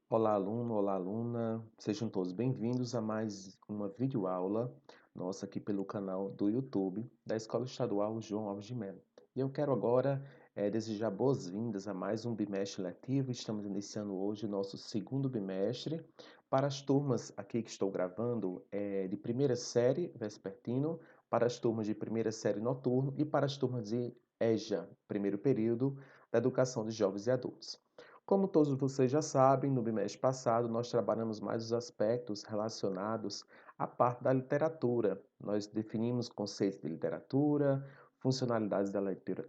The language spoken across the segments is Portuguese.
Olá, aluno, olá, aluna. Sejam todos bem-vindos a mais uma videoaula nossa aqui pelo canal do YouTube da Escola Estadual João Alves de Mello. E eu quero agora desejar boas-vindas a mais um bimestre letivo. Estamos iniciando hoje o nosso segundo bimestre para as turmas aqui que estou gravando de primeira série vespertino, para as turmas de primeira série noturno e para as turmas de EJA, primeiro período da Educação de Jovens e Adultos. Como todos vocês já sabem, no bimestre passado nós trabalhamos mais os aspectos relacionados à parte da literatura. Nós definimos conceitos de literatura, funcionalidades da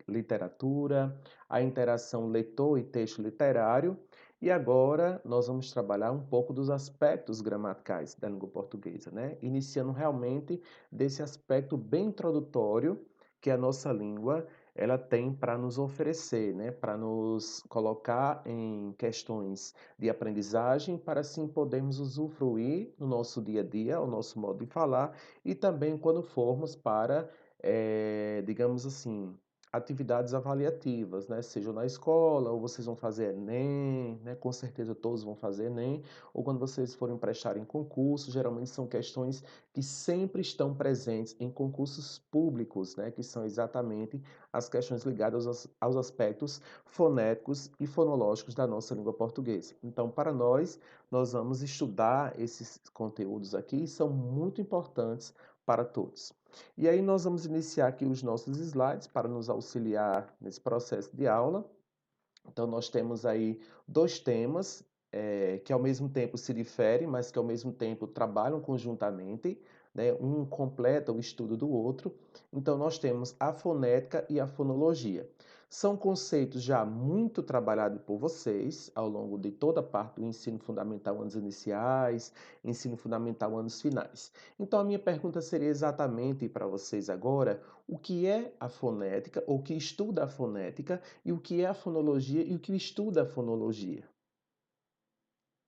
literatura, a interação leitor e texto literário, e agora nós vamos trabalhar um pouco dos aspectos gramaticais da língua portuguesa, né? Iniciando realmente desse aspecto bem introdutório que a nossa língua ela tem para nos oferecer, né, para nos colocar em questões de aprendizagem, para assim podermos usufruir no nosso dia a dia, o nosso modo de falar, e também quando formos para, digamos assim, atividades avaliativas, né, sejam na escola, ou vocês vão fazer Enem, né, com certeza todos vão fazer Enem, ou quando vocês forem prestar em concurso, geralmente são questões que sempre estão presentes em concursos públicos, né, que são exatamente as questões ligadas aos aspectos fonéticos e fonológicos da nossa língua portuguesa. Então, para nós vamos estudar esses conteúdos aqui e são muito importantes para todos. E aí nós vamos iniciar aqui os nossos slides para nos auxiliar nesse processo de aula. Então, nós temos aí dois temas que ao mesmo tempo se diferem, mas que ao mesmo tempo trabalham conjuntamente, né? Um completa o estudo do outro. Então, nós temos a fonética e a fonologia. São conceitos já muito trabalhados por vocês ao longo de toda a parte do ensino fundamental, anos iniciais, ensino fundamental, anos finais. Então, a minha pergunta seria exatamente para vocês agora: o que é a fonética, ou o que estuda a fonética, e o que é a fonologia e o que estuda a fonologia.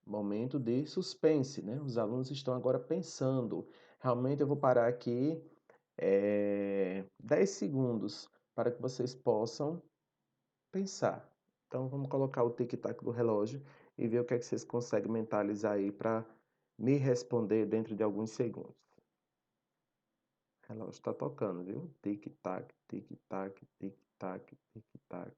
Momento de suspense, né? Os alunos estão agora pensando. Realmente eu vou parar aqui 10 segundos para que vocês possam pensar. Então vamos colocar o tic-tac do relógio e ver o que é que vocês conseguem mentalizar aí para me responder dentro de alguns segundos. O relógio está tocando, viu? Tic-tac, tic-tac, tic-tac, tic-tac.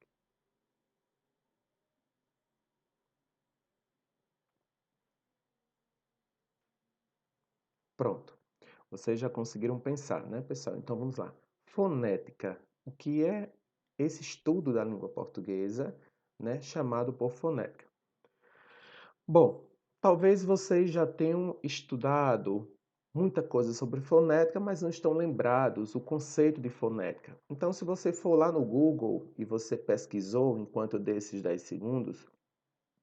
Pronto. Vocês já conseguiram pensar, né, pessoal? Então vamos lá. Fonética. O que é esse estudo da língua portuguesa, né, chamado por fonética? Bom, talvez vocês já tenham estudado muita coisa sobre fonética, mas não estão lembrados o conceito de fonética. Então, se você for lá no Google e você pesquisou enquanto eu dei esses 10 segundos,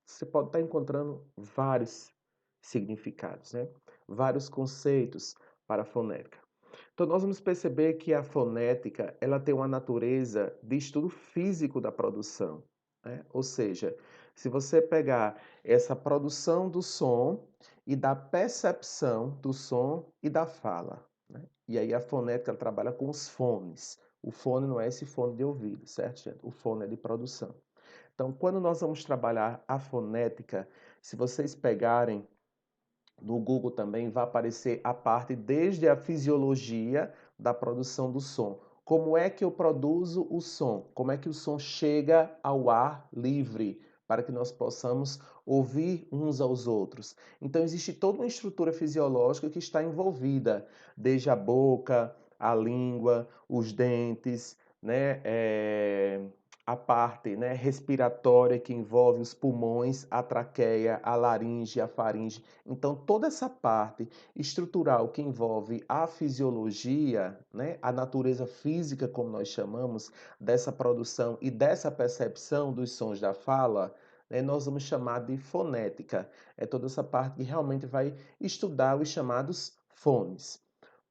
você pode estar encontrando vários significados, né? Vários conceitos para a fonética. Então, nós vamos perceber que a fonética ela tem uma natureza de estudo físico da produção, né? Ou seja, se você pegar essa produção do som e da percepção do som e da fala, né? E aí a fonética ela trabalha com os fones. O fone não é esse fone de ouvido, certo, gente? O fone é de produção. Então, quando nós vamos trabalhar a fonética, se vocês pegarem no Google também, vai aparecer a parte desde a fisiologia da produção do som. Como é que eu produzo o som? Como é que o som chega ao ar livre para que nós possamos ouvir uns aos outros? Então, existe toda uma estrutura fisiológica que está envolvida, desde a boca, a língua, os dentes, né? A parte, né, respiratória que envolve os pulmões, a traqueia, a laringe, a faringe. Então, toda essa parte estrutural que envolve a fisiologia, né, a natureza física, como nós chamamos, dessa produção e dessa percepção dos sons da fala, né, nós vamos chamar de fonética. É toda essa parte que realmente vai estudar os chamados fones.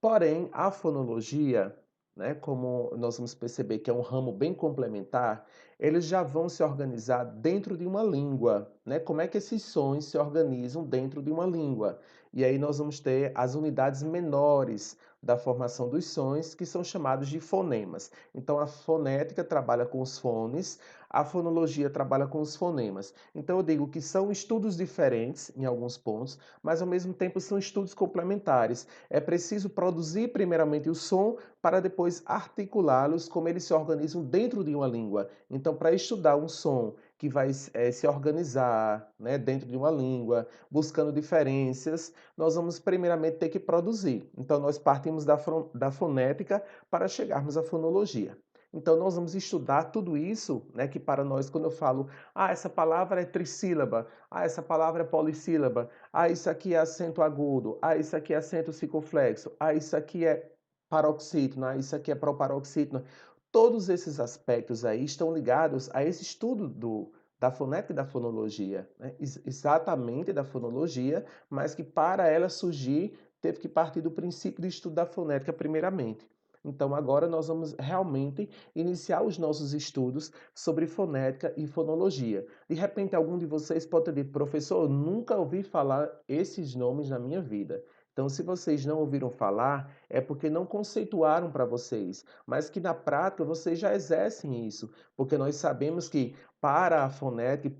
Porém, a fonologia, né, como nós vamos perceber que é um ramo bem complementar, eles já vão se organizar dentro de uma língua, né? Como é que esses sons se organizam dentro de uma língua? E aí nós vamos ter as unidades menores da formação dos sons, que são chamados de fonemas. Então a fonética trabalha com os fones, a fonologia trabalha com os fonemas. Então eu digo que são estudos diferentes em alguns pontos, mas ao mesmo tempo são estudos complementares. É preciso produzir primeiramente o som para depois articulá-los como eles se organizam dentro de uma língua. Então, para estudar um som que vai se organizar, né, dentro de uma língua, buscando diferenças, nós vamos primeiramente ter que produzir. Então, nós partimos da fonética para chegarmos à fonologia. Então, nós vamos estudar tudo isso, né, que para nós, quando eu falo, essa palavra é trissílaba, essa palavra é polissílaba, isso aqui é acento agudo, isso aqui é acento circunflexo, isso aqui é paroxítono, isso aqui é proparoxítono. Todos esses aspectos aí estão ligados a esse estudo da fonética e da fonologia, né? Exatamente da fonologia, mas que para ela surgir teve que partir do princípio de estudo da fonética primeiramente. Então agora nós vamos realmente iniciar os nossos estudos sobre fonética e fonologia. De repente algum de vocês pode ter dito, professor, eu nunca ouvi falar esses nomes na minha vida. Então, se vocês não ouviram falar, é porque não conceituaram para vocês, mas que na prática vocês já exercem isso, porque nós sabemos que para a fonética e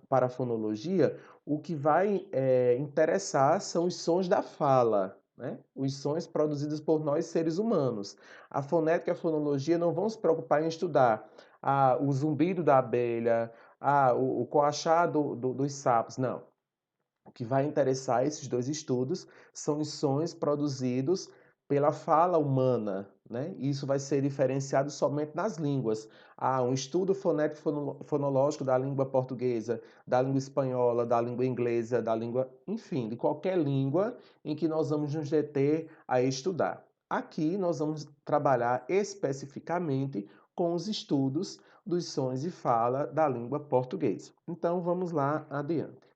para a fonologia, o que vai interessar são os sons da fala, né? Os sons produzidos por nós seres humanos. A fonética e a fonologia não vão se preocupar em estudar o zumbido da abelha, o coachar dos sapos, não. O que vai interessar esses dois estudos são os sons produzidos pela fala humana, né? Isso vai ser diferenciado somente nas línguas. Um estudo fonético-fonológico da língua portuguesa, da língua espanhola, da língua inglesa, da língua, enfim, de qualquer língua em que nós vamos nos deter a estudar. Aqui nós vamos trabalhar especificamente com os estudos dos sons de fala da língua portuguesa. Então vamos lá adiante.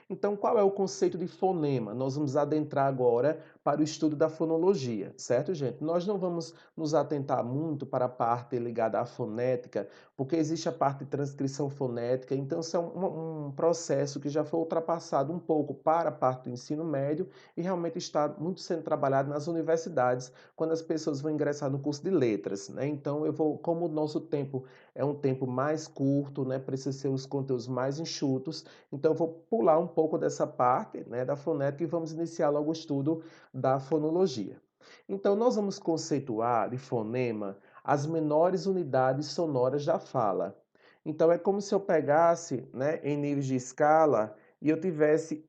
Então, qual é o conceito de fonema? Nós vamos adentrar agora para o estudo da fonologia, certo, gente? Nós não vamos nos atentar muito para a parte ligada à fonética, porque existe a parte de transcrição fonética, então isso é um processo que já foi ultrapassado um pouco para a parte do ensino médio e realmente está muito sendo trabalhado nas universidades, quando as pessoas vão ingressar no curso de letras, né? Então, como o nosso tempo é um tempo mais curto, né? Precisa ser os conteúdos mais enxutos, então, eu vou pular um pouco dessa parte, né, da fonética e vamos iniciar logo o estudo da fonologia. Então, nós vamos conceituar de fonema as menores unidades sonoras da fala. Então, é como se eu pegasse, né, em níveis de escala e eu tivesse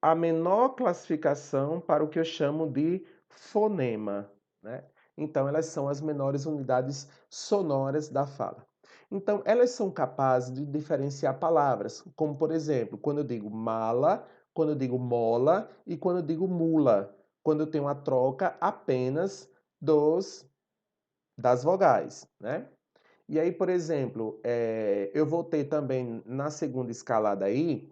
a menor classificação para o que eu chamo de fonema, né? Então, elas são as menores unidades sonoras da fala. Então, elas são capazes de diferenciar palavras, como, por exemplo, quando eu digo mala, quando eu digo mola e quando eu digo mula, quando eu tenho a troca apenas das vogais, né? E aí, por exemplo, eu vou ter também na segunda escalada aí,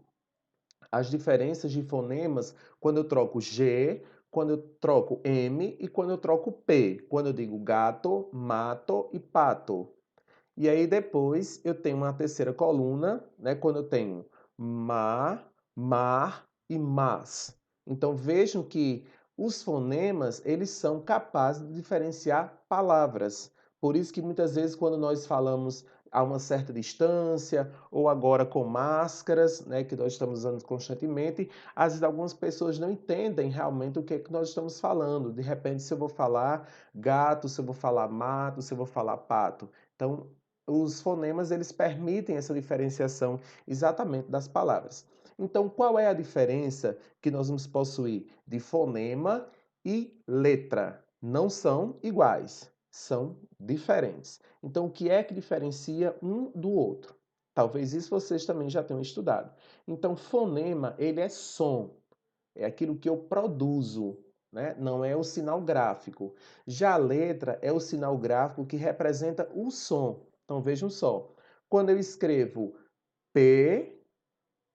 as diferenças de fonemas quando eu troco G, quando eu troco M e quando eu troco P. Quando eu digo gato, mato e pato. E aí depois eu tenho uma terceira coluna, né, quando eu tenho mar e mas. Então vejam que os fonemas, eles são capazes de diferenciar palavras. Por isso que muitas vezes quando nós falamos a uma certa distância, ou agora com máscaras, né, que nós estamos usando constantemente, às vezes algumas pessoas não entendem realmente o que é que nós estamos falando. De repente, se eu vou falar gato, se eu vou falar mato, se eu vou falar pato. Então, os fonemas eles permitem essa diferenciação exatamente das palavras. Então, qual é a diferença que nós vamos possuir de fonema e letra? Não são iguais, são diferentes. Então, o que é que diferencia um do outro? Talvez isso vocês também já tenham estudado. Então, fonema, ele é som, é aquilo que eu produzo, né? Não é o sinal gráfico. Já a letra é o sinal gráfico que representa o som. Então vejam só, quando eu escrevo P,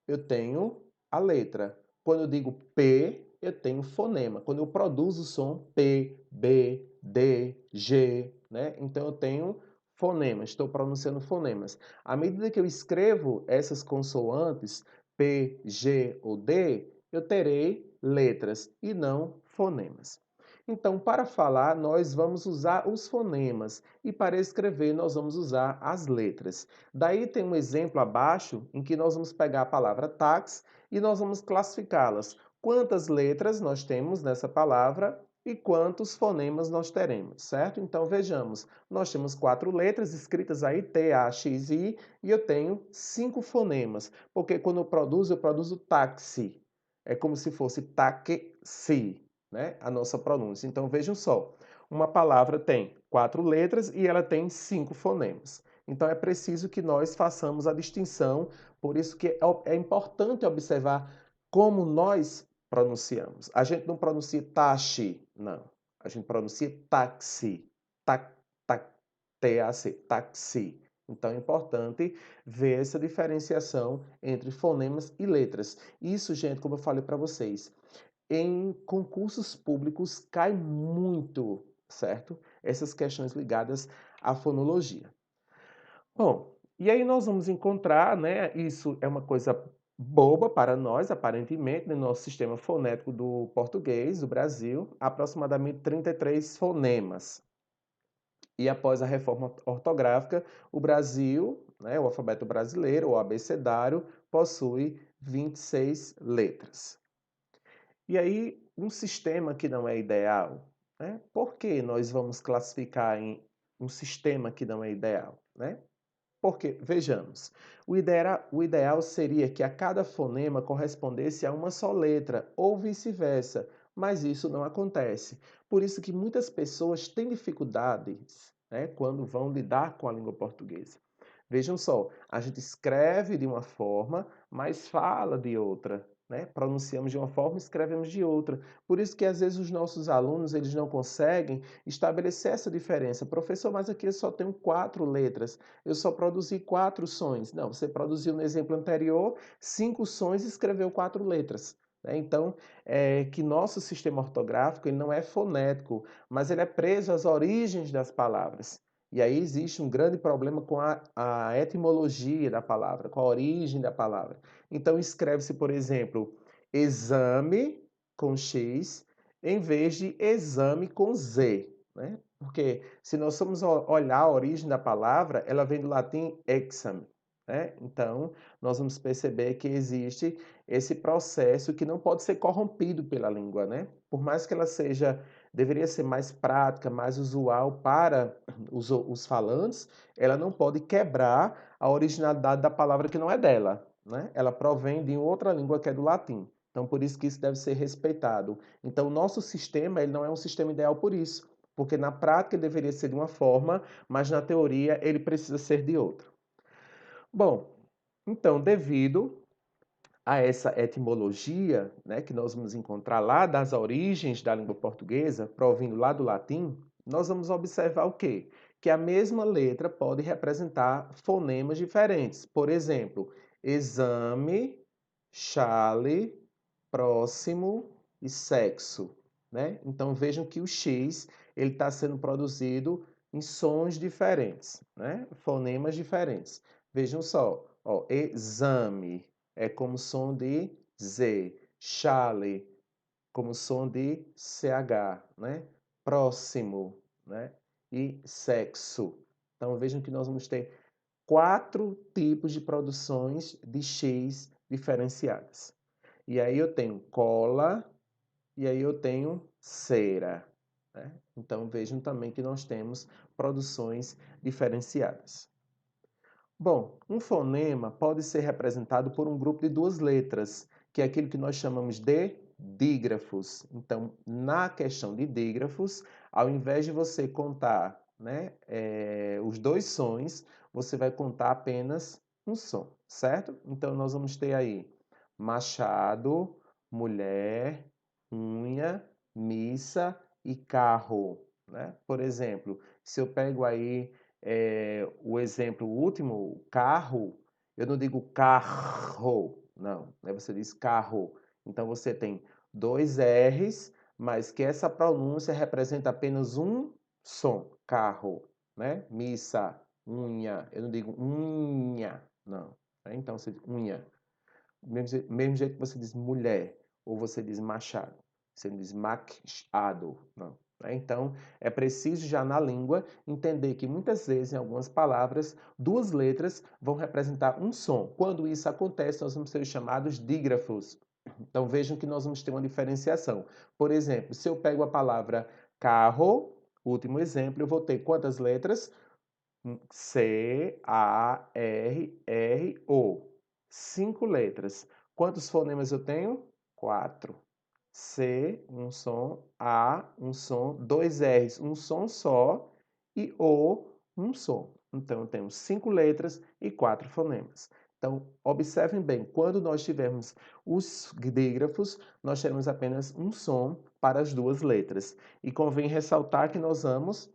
eu tenho a letra. Quando eu digo P, eu tenho fonema. Quando eu produzo o som P, B, D, G, né? Então eu tenho fonemas, estou pronunciando fonemas. À medida que eu escrevo essas consoantes, P, G ou D, eu terei letras e não fonemas. Então, para falar, nós vamos usar os fonemas e para escrever, nós vamos usar as letras. Daí tem um exemplo abaixo em que nós vamos pegar a palavra táxi e nós vamos classificá-las. Quantas letras nós temos nessa palavra e quantos fonemas nós teremos, certo? Então vejamos, nós temos 4 letras escritas aí, T, A, X, I, e eu tenho 5 fonemas, porque quando eu produzo táxi. É como se fosse taxi, né? A nossa pronúncia. Então vejam só, uma palavra tem 4 letras e ela tem 5 fonemas. Então é preciso que nós façamos a distinção, por isso que é importante observar como nós pronunciamos. A gente não pronuncia taxi, não. A gente pronuncia táxi, tac, tac, T-A-C, táxi. Então é importante ver essa diferenciação entre fonemas e letras. Isso, gente, como eu falei para vocês, em concursos públicos cai muito, certo? Essas questões ligadas à fonologia. Bom, e aí nós vamos encontrar, né? Isso é uma coisa boba para nós, aparentemente, no nosso sistema fonético do português, do Brasil, aproximadamente 33 fonemas. E após a reforma ortográfica, o Brasil, né, o alfabeto brasileiro, o abecedário, possui 26 letras. E aí, um sistema que não é ideal, né? Por que nós vamos classificar em um sistema que não é ideal, né? Porque, vejamos, o ideal seria que a cada fonema correspondesse a uma só letra, ou vice-versa, mas isso não acontece. Por isso que muitas pessoas têm dificuldades, né, quando vão lidar com a língua portuguesa. Vejam só, a gente escreve de uma forma, mas fala de outra, né? Pronunciamos de uma forma, escrevemos de outra. Por isso que às vezes os nossos alunos eles não conseguem estabelecer essa diferença. Professor, mas aqui eu só tenho 4 letras, eu só produzi 4 sons. Não, você produziu no exemplo anterior 5 sons e escreveu 4 letras. Né? Então, que nosso sistema ortográfico ele não é fonético, mas ele é preso às origens das palavras. E aí existe um grande problema com a etimologia da palavra, com a origem da palavra. Então escreve-se, por exemplo, exame com X em vez de exame com Z, né? Porque se nós formos olhar a origem da palavra, ela vem do latim exame, né? Então nós vamos perceber que existe esse processo que não pode ser corrompido pela língua, né? Por mais que ela seja, deveria ser mais prática, mais usual para os falantes, ela não pode quebrar a originalidade da palavra que não é dela, né? Ela provém de outra língua que é do latim. Então, por isso que isso deve ser respeitado. Então, o nosso sistema ele não é um sistema ideal por isso, porque na prática ele deveria ser de uma forma, mas na teoria ele precisa ser de outra. Bom, então, devido a essa etimologia, né, que nós vamos encontrar lá das origens da língua portuguesa, provindo lá do latim, nós vamos observar o quê? Que a mesma letra pode representar fonemas diferentes. Por exemplo, exame, chale, próximo e sexo, né? Então vejam que o X ele está sendo produzido em sons diferentes, né? Fonemas diferentes. Vejam só, ó, exame é como som de Z, chale como som de CH, né? Próximo, né? E sexo. Então vejam que nós vamos ter 4 tipos de produções de X diferenciadas. E aí eu tenho cola, e aí eu tenho cera. Né? Então vejam também que nós temos produções diferenciadas. Bom, um fonema pode ser representado por um grupo de 2 letras, que é aquilo que nós chamamos de dígrafos. Então, na questão de dígrafos, ao invés de você contar, né, os 2 sons, você vai contar apenas um som, certo? Então, nós vamos ter aí machado, mulher, unha, missa e carro, né? Por exemplo, se eu pego aí o exemplo último, carro, eu não digo carro, não, né? Você diz carro. Então você tem 2 R's, mas que essa pronúncia representa apenas um som, carro, né? Missa, unha, eu não digo unha, não. Né? Então você diz unha. Mesmo jeito que você diz mulher ou você diz machado. Você não diz machado, não. Então, é preciso já na língua entender que muitas vezes, em algumas palavras, duas letras vão representar um som. Quando isso acontece, nós vamos ter os chamados dígrafos. Então, vejam que nós vamos ter uma diferenciação. Por exemplo, se eu pego a palavra carro, último exemplo, eu vou ter quantas letras? C-A-R-R-O. 5 letras. Quantos fonemas eu tenho? 4. C, um som, A, um som, dois R's, um som só e O, um som. Então, eu tenho 5 letras e 4 fonemas. Então, observem bem, quando nós tivermos os dígrafos, nós teremos apenas um som para as duas letras. E convém ressaltar que nós vamos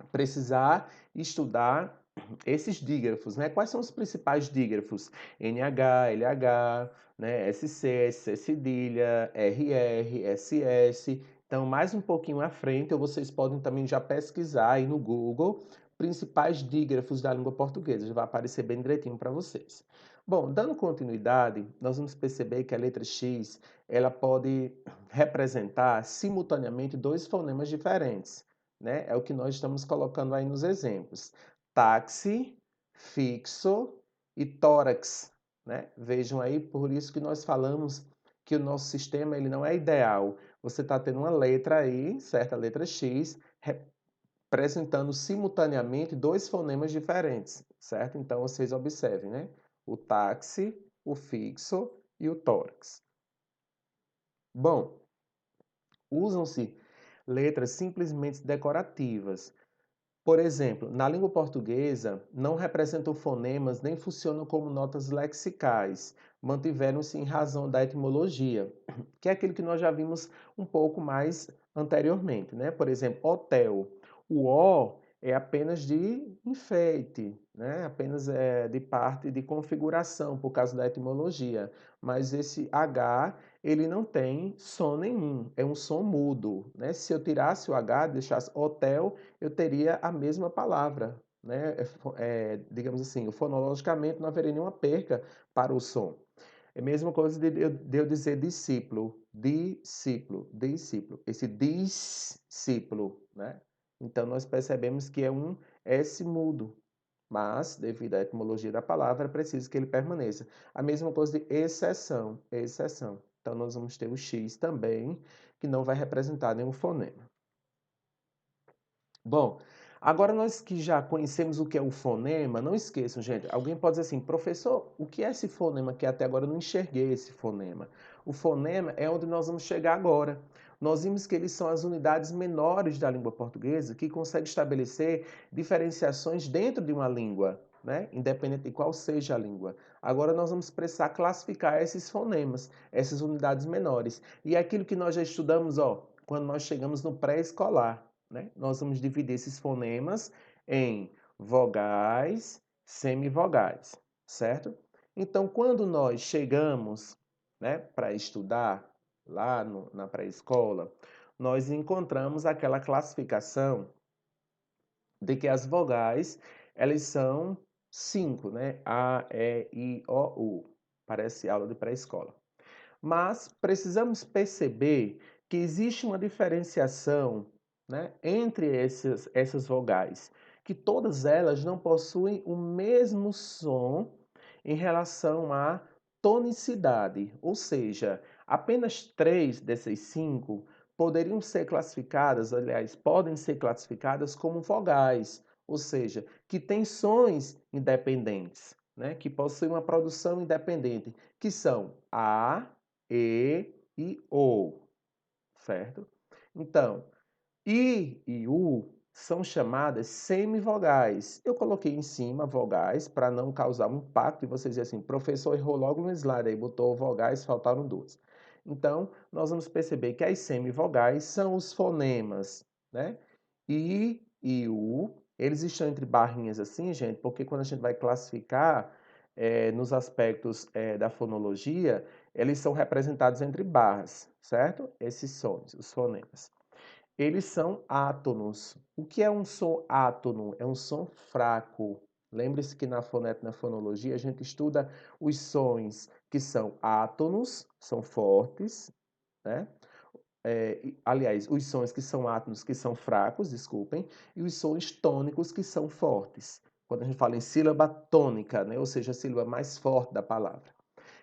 precisar estudar esses dígrafos, né? Quais são os principais dígrafos? NH, LH, né? SC, C cedilha, RR, SS. Então, mais um pouquinho à frente, ou vocês podem também já pesquisar aí no Google principais dígrafos da língua portuguesa. Já vai aparecer bem direitinho para vocês. Bom, dando continuidade, nós vamos perceber que a letra X, ela pode representar simultaneamente dois fonemas diferentes, né? É o que nós estamos colocando aí nos exemplos. Táxi, fixo e tórax, né? Vejam aí, por isso que nós falamos que o nosso sistema ele não é ideal. Você está tendo uma letra aí, certa letra X, representando simultaneamente dois fonemas diferentes, certo? Então vocês observem, né? O táxi, o fixo e o tórax. Bom, usam-se letras simplesmente decorativas. Por exemplo, na língua portuguesa, não representam fonemas nem funcionam como notas lexicais, mantiveram-se em razão da etimologia, que é aquilo que nós já vimos um pouco mais anteriormente, né? Por exemplo, hotel. O O é apenas de enfeite, né? Apenas de parte de configuração, por causa da etimologia. Mas esse H, ele não tem som nenhum, é um som mudo, né? Se eu tirasse o H, deixasse hotel, eu teria a mesma palavra, né? Digamos assim, fonologicamente não haveria nenhuma perca para o som. É a mesma coisa de eu dizer discípulo, discípulo, discípulo. Esse discípulo, né? Então, nós percebemos que é um S mudo, mas, devido à etimologia da palavra, é preciso que ele permaneça. A mesma coisa de exceção, exceção. Então, nós vamos ter o X também, que não vai representar nenhum fonema. Bom, agora nós que já conhecemos o que é o fonema, não esqueçam, gente. Alguém pode dizer assim, professor, o que é esse fonema que até agora eu não enxerguei esse fonema? O fonema é onde nós vamos chegar agora. Nós vimos que eles são as unidades menores da língua portuguesa que conseguem estabelecer diferenciações dentro de uma língua, né? Independente de qual seja a língua. Agora nós vamos precisar classificar esses fonemas, essas unidades menores. E é aquilo que nós já estudamos, ó, quando nós chegamos no pré-escolar, né? Nós vamos dividir esses fonemas em vogais, semivogais, certo? Então, quando nós chegamos, né, para estudar lá na pré-escola, nós encontramos aquela classificação de que as vogais, elas são 5, né? A, E, I, O, U. Parece aula de pré-escola. Mas precisamos perceber que existe uma diferenciação, né, entre essas vogais, que todas elas não possuem o mesmo som em relação à tonicidade, ou seja, apenas 3 dessas 5 poderiam ser classificadas, aliás, podem ser classificadas como vogais, ou seja, que têm sons independentes, né, que possuem uma produção independente, que são A, e O, certo? Então, I e U são chamadas semivogais. Eu coloquei em cima vogais para não causar um impacto e vocês dizem assim, professor errou logo no slide aí, botou vogais, faltaram duas. Então, nós vamos perceber que as semivogais são os fonemas, né? I e U, eles estão entre barrinhas assim, gente, porque quando a gente vai classificar nos aspectos da fonologia, eles são representados entre barras, certo? Esses sons, os fonemas. Eles são átonos. O que é um som átono? É um som fraco. Lembre-se que na fonética, na fonologia, a gente estuda os sons que são átonos, são fortes, né? aliás, os sons que são átonos que são fracos, desculpem, e os sons tônicos que são fortes. Quando a gente fala em sílaba tônica, né? Ou seja, a sílaba mais forte da palavra.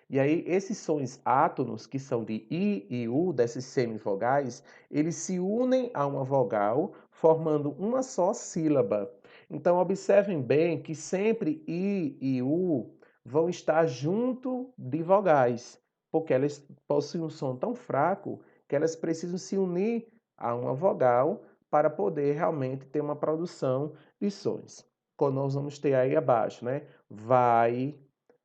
E aí, esses sons átonos, que são de I e U, dessas semivogais, eles se unem a uma vogal, formando uma só sílaba. Então, observem bem que sempre I e U vão estar junto de vogais, porque elas possuem um som tão fraco que elas precisam se unir a uma vogal para poder realmente ter uma produção de sons. Como nós vamos ter aí abaixo, né? Vai,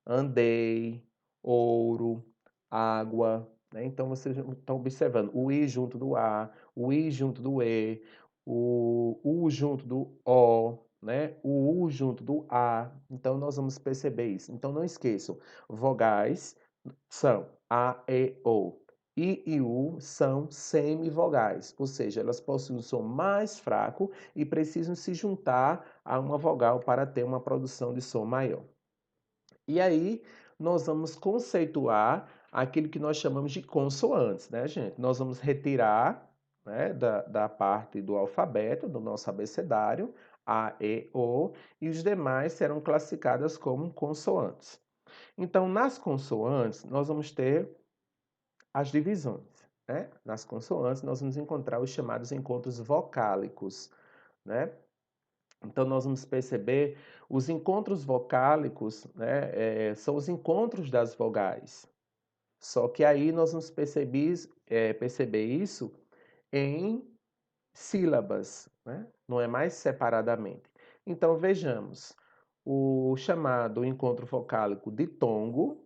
andei, ouro, água, né? Então vocês estão observando o I junto do A, o I junto do E, o U junto do O, né? O U junto do A. Então nós vamos perceber isso. Então não esqueçam, vogais são A, E, O. I e U são semivogais, ou seja, elas possuem um som mais fraco e precisam se juntar a uma vogal para ter uma produção de som maior. E aí, nós vamos conceituar aquilo que nós chamamos de consoantes, né, gente? Nós vamos retirar, né, da parte do alfabeto, do nosso abecedário, A, E, O, e os demais serão classificadas como consoantes. Então, nas consoantes, nós vamos ter as divisões, né? Nas consoantes, nós vamos encontrar os chamados encontros vocálicos, né? Então, nós vamos perceber os encontros vocálicos, né, são os encontros das vogais. Só que aí nós vamos perceber isso em sílabas, né? Não é mais separadamente. Então, vejamos. O chamado encontro vocálico ditongo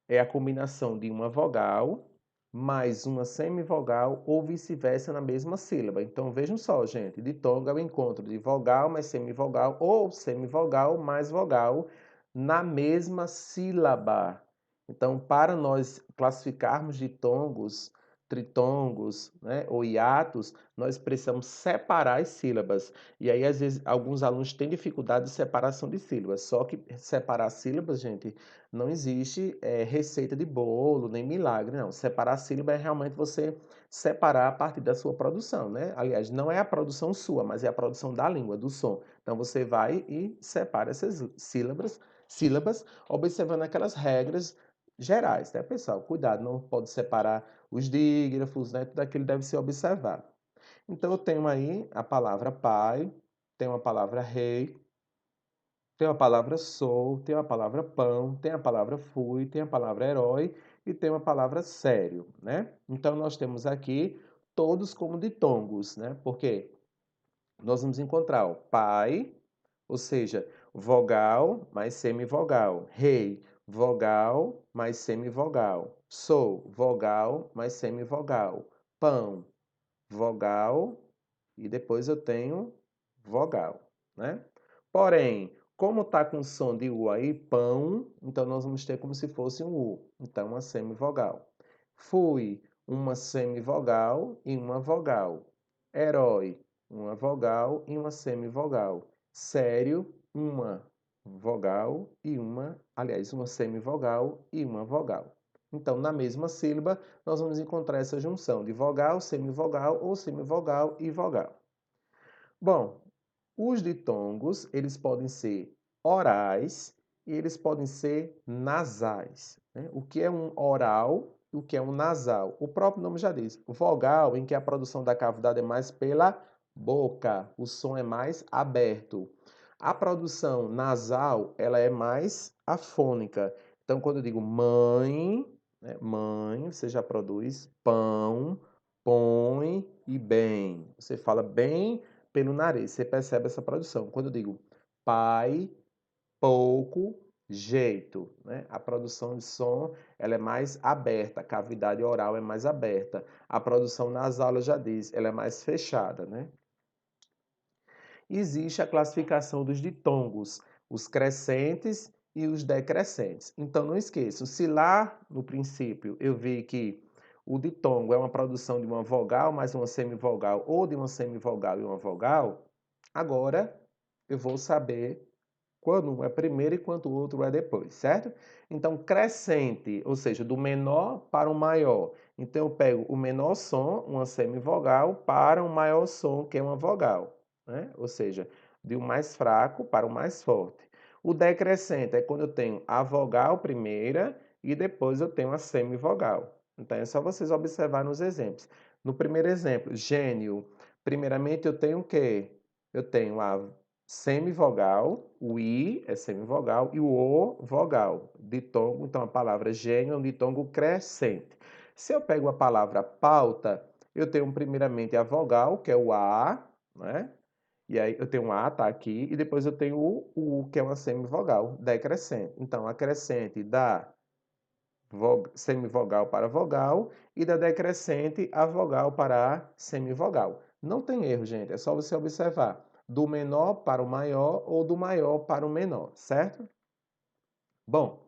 é a combinação de uma vogal mais uma semivogal ou vice-versa na mesma sílaba. Então vejam só, gente, ditongo é o encontro de vogal mais semivogal ou semivogal mais vogal na mesma sílaba. Então, para nós classificarmos ditongos, tritongos, né, ou hiatos, nós precisamos separar as sílabas. E aí, às vezes, alguns alunos têm dificuldade de separação de sílabas. Só que separar sílabas, gente, não existe receita de bolo, nem milagre, não. Separar a sílaba é realmente você separar a partir da sua produção, né? Aliás, não é a produção sua, mas é a produção da língua, do som. Então você vai e separa essas sílabas, observando aquelas regras gerais, né, pessoal? Cuidado, não pode separar os dígrafos, né? Tudo aquilo deve ser observado. Então eu tenho aí a palavra pai, tenho a palavra rei, tem a palavra sou, tem a palavra pão, tem a palavra fui, tem a palavra herói e tem a palavra sério, né? Então nós temos aqui todos como ditongos, né? Porque nós vamos encontrar o pai, ou seja, vogal mais semivogal, rei, vogal mais semivogal, sou, vogal mais semivogal, pão, vogal e depois eu tenho vogal, né? Porém, como está com som de U aí, pão, então nós vamos ter como se fosse um U, então uma semivogal. Fui, uma semivogal e uma vogal. Herói, uma vogal e uma semivogal. Sério, uma vogal e uma semivogal e uma vogal. Então, na mesma sílaba, nós vamos encontrar essa junção de vogal, semivogal ou semivogal e vogal. Bom, os ditongos, eles podem ser orais e eles podem ser nasais, né? O que é um oral e o que é um nasal? O próprio nome já diz. Vogal, em que a produção da cavidade é mais pela boca, o som é mais aberto. A produção nasal, ela é mais afônica. Então, quando eu digo mãe, né, mãe, você já produz pão, põe e bem. Você fala bem pelo nariz, você percebe essa produção. Quando eu digo pai, pouco, jeito, né? A produção de som, ela é mais aberta, a cavidade oral é mais aberta. A produção nasal, eu já disse, ela é mais fechada, né? Existe a classificação dos ditongos, os crescentes e os decrescentes. Então não esqueçam, se lá no princípio eu vi que o ditongo é uma produção de uma vogal mais uma semivogal ou de uma semivogal e uma vogal, agora eu vou saber quando um é primeiro e quando o outro é depois, certo? Então, crescente, ou seja, do menor para o maior. Então, eu pego o menor som, uma semivogal, para um maior som, que é uma vogal, né? Ou seja, de um mais fraco para o mais forte. O decrescente é quando eu tenho a vogal primeira e depois eu tenho a semivogal. Então, é só vocês observar nos exemplos. No primeiro exemplo, gênio, primeiramente eu tenho o quê? Eu tenho a semivogal, o I é semivogal e o O vogal, ditongo. Então, a palavra gênio é um ditongo crescente. Se eu pego a palavra pauta, eu tenho primeiramente a vogal, que é o A, né? E aí eu tenho um A, tá aqui, e depois eu tenho o U, que é uma semivogal, decrescente. Então, acrescente da semivogal para vogal e da decrescente a vogal para a semivogal. Não tem erro, gente, é só você observar do menor para o maior ou do maior para o menor, certo? Bom,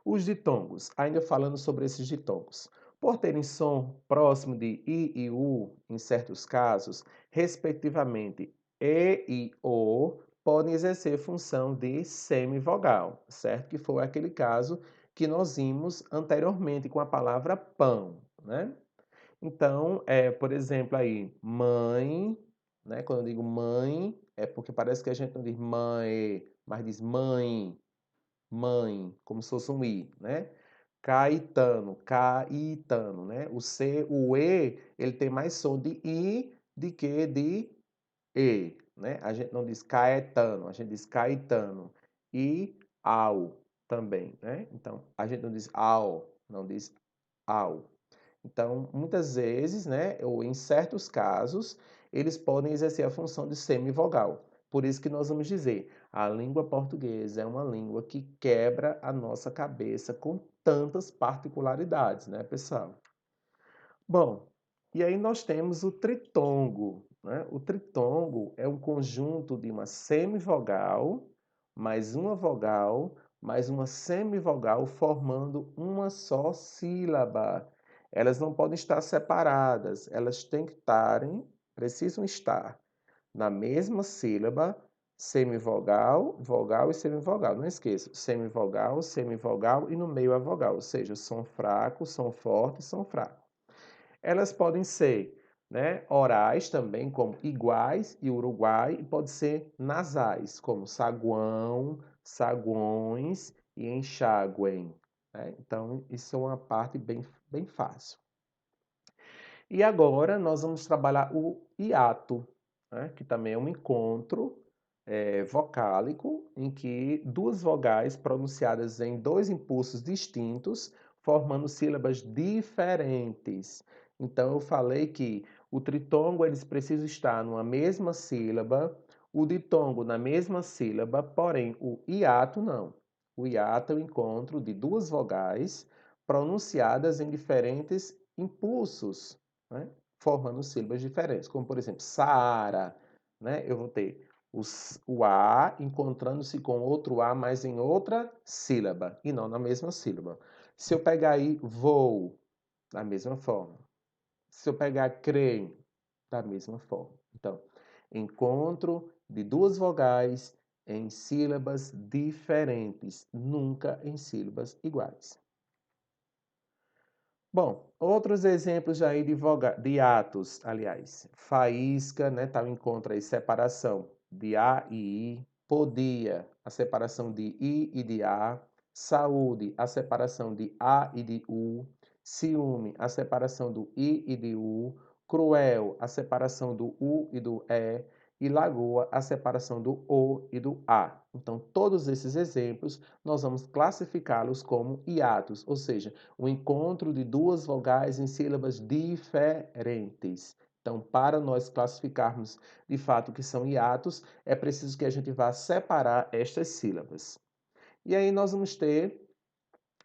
os ditongos, ainda falando sobre esses ditongos. Por terem som próximo de I e U, em certos casos, respectivamente E e O, podem exercer função de semivogal, certo? Que foi aquele caso que nós vimos anteriormente com a palavra pão, né? Então, por exemplo, aí, mãe, né? Quando eu digo mãe, é porque parece que a gente não diz mãe, mas diz mãe, mãe, como se fosse um i, né? Caetano, Caetano, né? O C, o E, ele tem mais som de I do que de E, né? A gente não diz Caetano, a gente diz Caetano. E ao também, né? Então, a gente não diz ao, não diz ao. Então, muitas vezes, né, ou em certos casos, eles podem exercer a função de semivogal. Por isso que nós vamos dizer, a língua portuguesa é uma língua que quebra a nossa cabeça com tantas particularidades, né, pessoal? Bom, e aí nós temos o tritongo, né? O tritongo é um conjunto de uma semivogal, mais uma vogal, mais uma semivogal, formando uma só sílaba. Elas não podem estar separadas, elas têm que estarem, precisam estar na mesma sílaba, semivogal, vogal e semivogal. Não esqueça, semivogal, semivogal e no meio a vogal, ou seja, som fraco, som forte, som fraco. Elas podem ser, né, orais também, como iguais e Uruguai, e pode ser nasais, como saguão, saguões e enxáguem, né? Então, isso é uma parte bem fácil. E agora nós vamos trabalhar o hiato, né, que também é um encontro vocálico em que duas vogais pronunciadas em dois impulsos distintos, formando sílabas diferentes. Então eu falei que o tritongo eles precisam estar numa mesma sílaba, o ditongo na mesma sílaba, porém o hiato não. O hiato é o encontro de duas vogais pronunciadas em diferentes impulsos, né? Formando sílabas diferentes, como por exemplo, Saara, né? Eu vou ter o A encontrando-se com outro A, mas em outra sílaba, e não na mesma sílaba. Se eu pegar aí vou, da mesma forma. Se eu pegar creio, da mesma forma. Então, encontro de duas vogais em sílabas diferentes, nunca em sílabas iguais. Bom, outros exemplos aí de atos, aliás. Faísca, né, tá o encontro aí, separação de A e I. Podia, a separação de I e de A. Saúde, a separação de A e de U. Ciúme, a separação do I e de U. Cruel, a separação do U e do E. E lagoa, a separação do O e do A. Então, todos esses exemplos, nós vamos classificá-los como hiatos, ou seja, o encontro de duas vogais em sílabas diferentes. Então, para nós classificarmos de fato o que são hiatos, é preciso que a gente vá separar estas sílabas. E aí nós vamos ter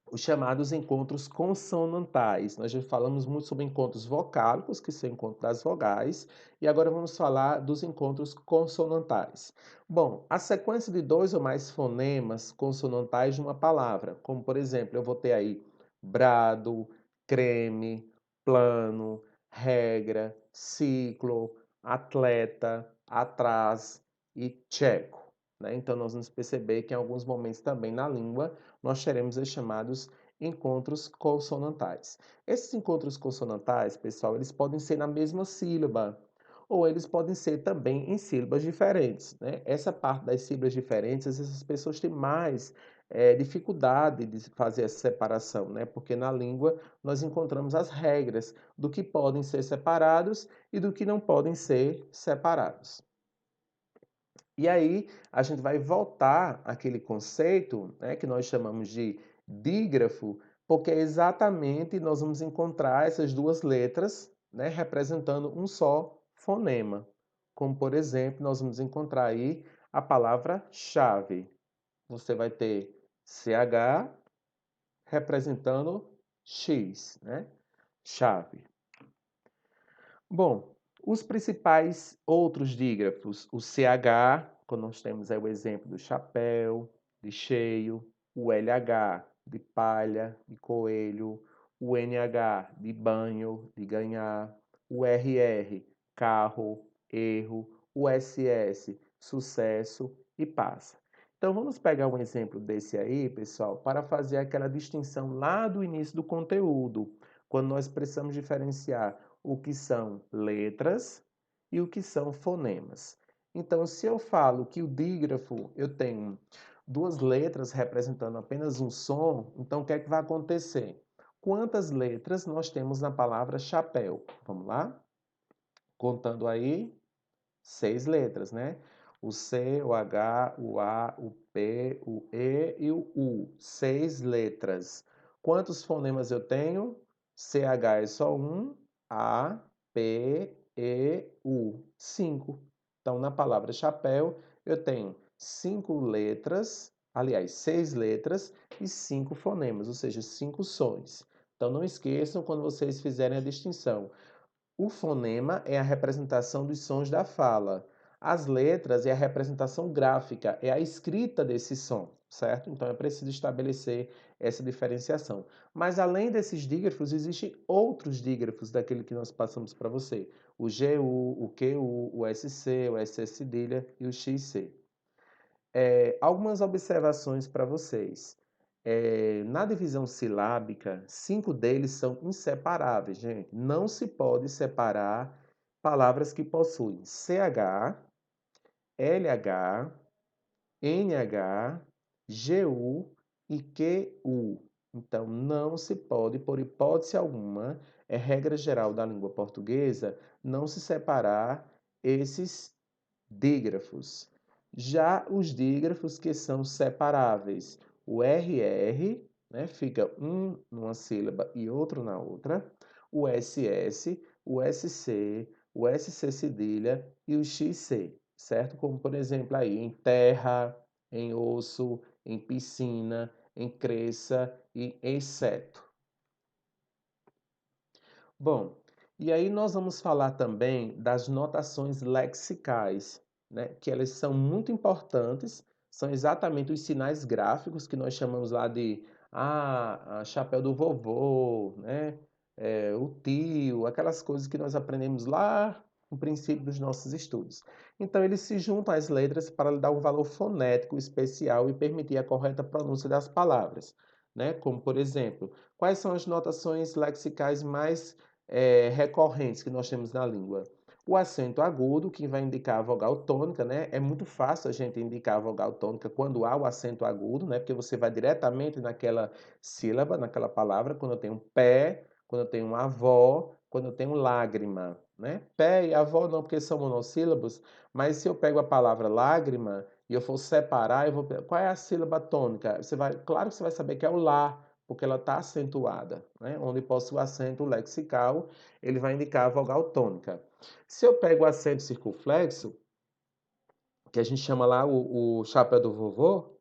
os chamados encontros consonantais. Nós já falamos muito sobre encontros vocálicos, que são o encontro das vogais, e agora vamos falar dos encontros consonantais. Bom, a sequência de dois ou mais fonemas consonantais de uma palavra, como por exemplo, eu vou ter aí brado, creme, plano, regra, ciclo, atleta, atrás e tcheco. né? Então, nós vamos perceber que em alguns momentos também na língua nós teremos os chamados encontros consonantais. Esses encontros consonantais, pessoal, eles podem ser na mesma sílaba, ou eles podem ser também em sílabas diferentes, né? Essa parte das sílabas diferentes, essas pessoas têm mais dificuldade de fazer essa separação, né? Porque na língua nós encontramos as regras do que podem ser separados e do que não podem ser separados. E aí a gente vai voltar àquele conceito, né, que nós chamamos de dígrafo, porque exatamente nós vamos encontrar essas duas letras, né, representando um só fonema. Como, por exemplo, nós vamos encontrar aí a palavra chave. Você vai ter CH representando X, né? Chave. Bom, os principais outros dígrafos, o CH, quando nós temos aí o exemplo do chapéu, de cheio, o LH, de palha, de coelho, o NH, de banho, de ganhar, o RR, carro, erro, o SS, sucesso e passa. Então vamos pegar um exemplo desse aí, pessoal, para fazer aquela distinção lá do início do conteúdo, quando nós precisamos diferenciar o que são letras e o que são fonemas. Então, se eu falo que o dígrafo eu tenho duas letras representando apenas um som, então o que é que vai acontecer? Quantas letras nós temos na palavra chapéu? Vamos lá? Contando aí, 6 letras, né? O C, o H, o A, o P, o E e o U. 6 letras. Quantos fonemas eu tenho? CH é só um, A, P, E, U. 5. Então, na palavra chapéu, eu tenho 5 letras, aliás, 6 letras e 5 fonemas, ou seja, 5 sons. Então, não esqueçam quando vocês fizerem a distinção. O fonema é a representação dos sons da fala. As letras é a representação gráfica, é a escrita desse som, certo? Então é preciso estabelecer essa diferenciação. Mas além desses dígrafos, existem outros dígrafos daquele que nós passamos para você. O GU, o QU, o SC, o SS cedilha e o XC. Algumas observações para vocês. Na divisão silábica, 5 deles são inseparáveis, gente. Não se pode separar palavras que possuem CH, LH, NH, GU e QU. Então, não se pode, por hipótese alguma, é regra geral da língua portuguesa, não se separar esses dígrafos. Já os dígrafos que são separáveis, o RR, né, fica um numa sílaba e outro na outra, o SS, o SC, o SC cedilha e o XC, certo? Como, por exemplo, aí em terra, em osso, em piscina, em cresça e exceto. Bom, e aí nós vamos falar também das notações lexicais, né? Que elas são muito importantes, são exatamente os sinais gráficos que nós chamamos lá de chapéu do vovô, né? O tio, aquelas coisas que nós aprendemos lá no princípio dos nossos estudos. Então, eles se juntam às letras para lhe dar um valor fonético especial e permitir a correta pronúncia das palavras, né? Como, por exemplo, quais são as notações lexicais mais recorrentes que nós temos na língua? O acento agudo, que vai indicar a vogal tônica, né? É muito fácil a gente indicar a vogal tônica quando há o acento agudo, né? Porque você vai diretamente naquela sílaba, naquela palavra, quando eu tenho pé, quando eu tenho avó, quando eu tenho lágrima, né? Pé e avó não, porque são monossílabos, mas se eu pego a palavra lágrima e eu for separar, eu vou, qual é a sílaba tônica? Claro que você vai saber que é o lá, porque ela está acentuada, né? Onde possui o acento lexical, ele vai indicar a vogal tônica. Se eu pego o acento circunflexo, que a gente chama lá o chapéu do vovô,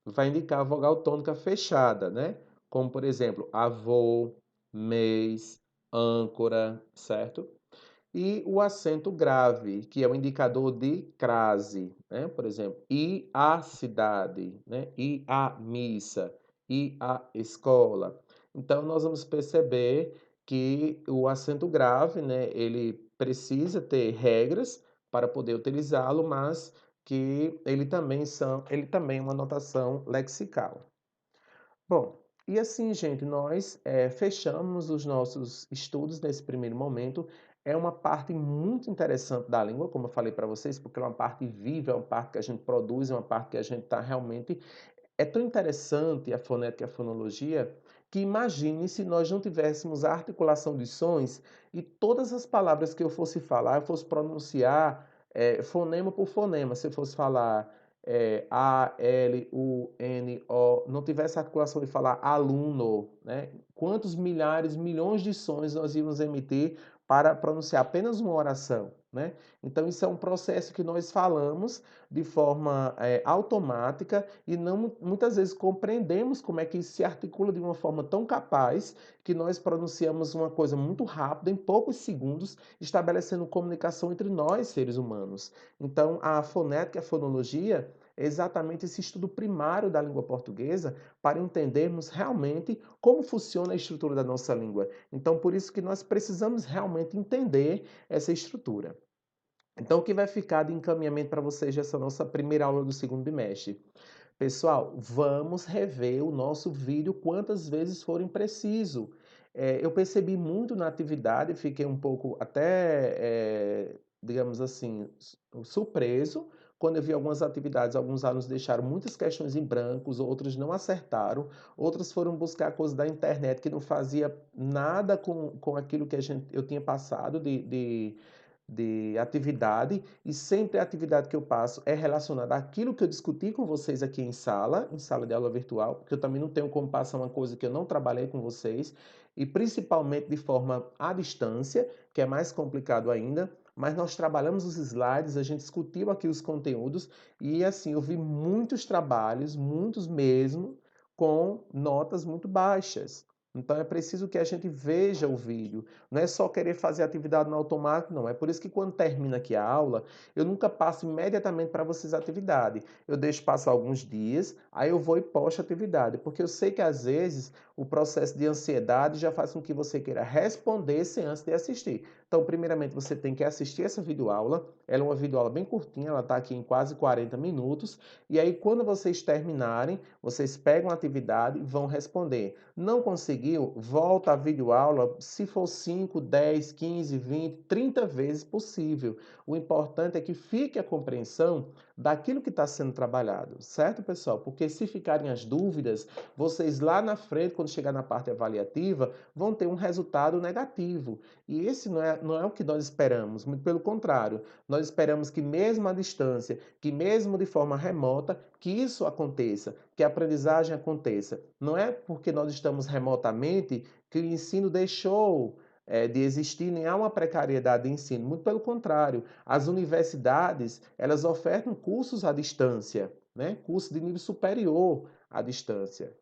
vai indicar a vogal tônica fechada, né? Como, por exemplo, avô, mês, âncora, certo? E o acento grave, que é o indicador de crase, né? Por exemplo, ir à cidade, né? Ir à missa, ir à escola. Então, nós vamos perceber que o acento grave, né? Ele precisa ter regras para poder utilizá-lo, mas que ele também é uma notação lexical. Bom, e assim, gente, nós fechamos os nossos estudos nesse primeiro momento. É uma parte muito interessante da língua, como eu falei para vocês, porque é uma parte viva, é uma parte que a gente produz, é uma parte que a gente está realmente é tão interessante a fonética e a fonologia que imagine se nós não tivéssemos a articulação de sons e todas as palavras que eu fosse falar, eu fosse pronunciar fonema por fonema. Se eu fosse falar A, L, U, N, O, não tivesse a articulação de falar aluno, né? Quantos milhares, milhões de sons nós íamos emitir para pronunciar apenas uma oração, né? Então, isso é um processo que nós falamos de forma automática e não muitas vezes compreendemos como é que isso se articula de uma forma tão capaz que nós pronunciamos uma coisa muito rápida, em poucos segundos, estabelecendo comunicação entre nós, seres humanos. Então, a fonética e a fonologia é exatamente esse estudo primário da língua portuguesa para entendermos realmente como funciona a estrutura da nossa língua. Então, por isso que nós precisamos realmente entender essa estrutura. Então, o que vai ficar de encaminhamento para vocês dessa nossa primeira aula do segundo bimestre? Pessoal, vamos rever o nosso vídeo quantas vezes forem preciso. Eu percebi muito na atividade, fiquei um pouco até, digamos assim, surpreso quando eu vi algumas atividades. Alguns alunos deixaram muitas questões em brancos, outros não acertaram, outros foram buscar coisas da internet que não fazia nada com aquilo que eu tinha passado de atividade, e sempre a atividade que eu passo é relacionada àquilo que eu discuti com vocês aqui em sala de aula virtual, porque eu também não tenho como passar uma coisa que eu não trabalhei com vocês, e principalmente de forma à distância, que é mais complicado ainda, mas nós trabalhamos os slides, a gente discutiu aqui os conteúdos, e assim, eu vi muitos trabalhos, muitos mesmo, com notas muito baixas. Então é preciso que a gente veja o vídeo. Não é só querer fazer atividade no automático, não. É por isso que quando termina aqui a aula, eu nunca passo imediatamente para vocês a atividade. Eu deixo passar alguns dias, aí eu vou e posto a atividade, porque eu sei que às vezes o processo de ansiedade já faz com que você queira responder sem antes de assistir. Então, primeiramente, você tem que assistir essa videoaula. Ela é uma videoaula bem curtinha, ela está aqui em quase 40 minutos. E aí, quando vocês terminarem, vocês pegam a atividade e vão responder. Não conseguiu? Volta à videoaula, se for 5, 10, 15, 20, 30 vezes possível. O importante é que fique a compreensão daquilo que está sendo trabalhado, certo, pessoal? Porque se ficarem as dúvidas, vocês lá na frente, quando chegar na parte avaliativa, vão ter um resultado negativo. E esse não é o que nós esperamos, muito pelo contrário. Nós esperamos que mesmo à distância, que mesmo de forma remota, que isso aconteça, que a aprendizagem aconteça. Não é porque nós estamos remotamente que o ensino deixou de existir, nem há uma precariedade de ensino. Muito pelo contrário, as universidades, elas ofertam cursos à distância, né? Curso de nível superior à distância.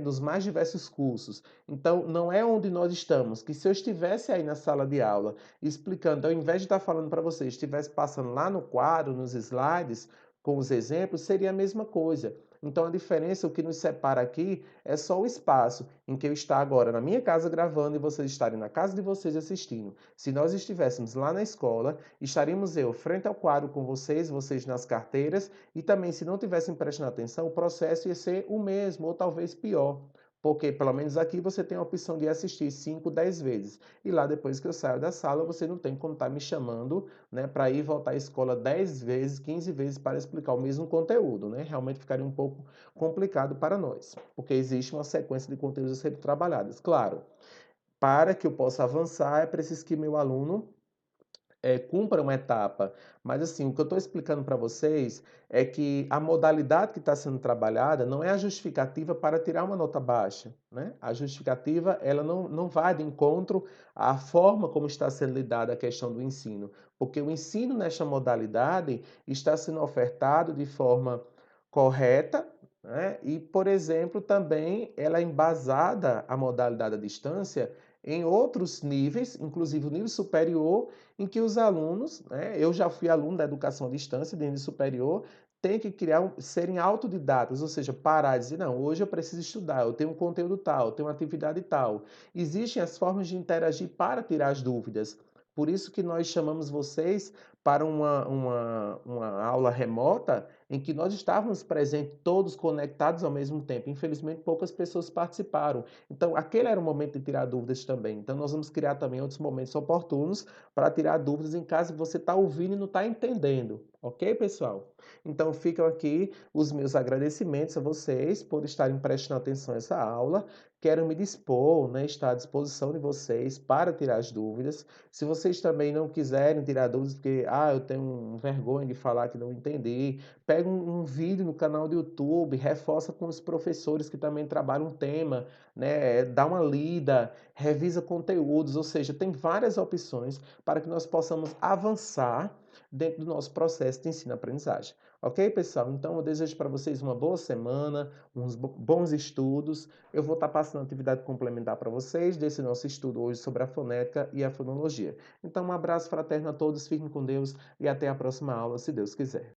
Dos mais diversos cursos. Então, não é onde nós estamos, que se eu estivesse aí na sala de aula explicando, ao invés de estar falando para vocês, estivesse passando lá no quadro, nos slides, com os exemplos, seria a mesma coisa. Então a diferença, o que nos separa aqui, é só o espaço em que eu estou agora na minha casa gravando e vocês estarem na casa de vocês assistindo. Se nós estivéssemos lá na escola, estaríamos eu frente ao quadro com vocês, vocês nas carteiras, e também se não tivessem prestando atenção, o processo ia ser o mesmo, ou talvez pior. Porque, pelo menos aqui, você tem a opção de assistir 5, 10 vezes. E lá, depois que eu saio da sala, você não tem como estar me chamando, né, para ir voltar à escola 10 vezes, 15 vezes para explicar o mesmo conteúdo, né? Realmente ficaria um pouco complicado para nós, porque existe uma sequência de conteúdos a serem trabalhados. Claro, para que eu possa avançar, é preciso que meu aluno cumpra uma etapa. Mas assim, o que eu estou explicando para vocês é que a modalidade que está sendo trabalhada não é a justificativa para tirar uma nota baixa, né? A justificativa, ela não vai de encontro à forma como está sendo lidada a questão do ensino, porque o ensino nesta modalidade está sendo ofertado de forma correta, né? E, por exemplo, também ela é embasada, a modalidade à distância, em outros níveis, inclusive o nível superior, em que os alunos, né, eu já fui aluno da educação à distância, de nível superior, tem que serem autodidatas, ou seja, parar e dizer, não, hoje eu preciso estudar, eu tenho um conteúdo tal, eu tenho uma atividade tal. Existem as formas de interagir para tirar as dúvidas. Por isso que nós chamamos vocês para uma aula remota em que nós estávamos presentes, todos conectados ao mesmo tempo. Infelizmente, poucas pessoas participaram. Então, aquele era o momento de tirar dúvidas também. Então, nós vamos criar também outros momentos oportunos para tirar dúvidas em caso você está ouvindo e não está entendendo. Ok, pessoal? Então, ficam aqui os meus agradecimentos a vocês por estarem prestando atenção a essa aula. Quero me dispor, né, estar à disposição de vocês para tirar as dúvidas. Se vocês também não quiserem tirar dúvidas, porque eu tenho vergonha de falar que não entendi, pega um vídeo no canal do YouTube, reforça com os professores que também trabalham um tema, né, dá uma lida, revisa conteúdos, ou seja, tem várias opções para que nós possamos avançar dentro do nosso processo de ensino-aprendizagem. Ok, pessoal? Então, eu desejo para vocês uma boa semana, uns bons estudos. Eu vou estar passando atividade complementar para vocês desse nosso estudo hoje sobre a fonética e a fonologia. Então, um abraço fraterno a todos, fiquem com Deus e até a próxima aula, se Deus quiser.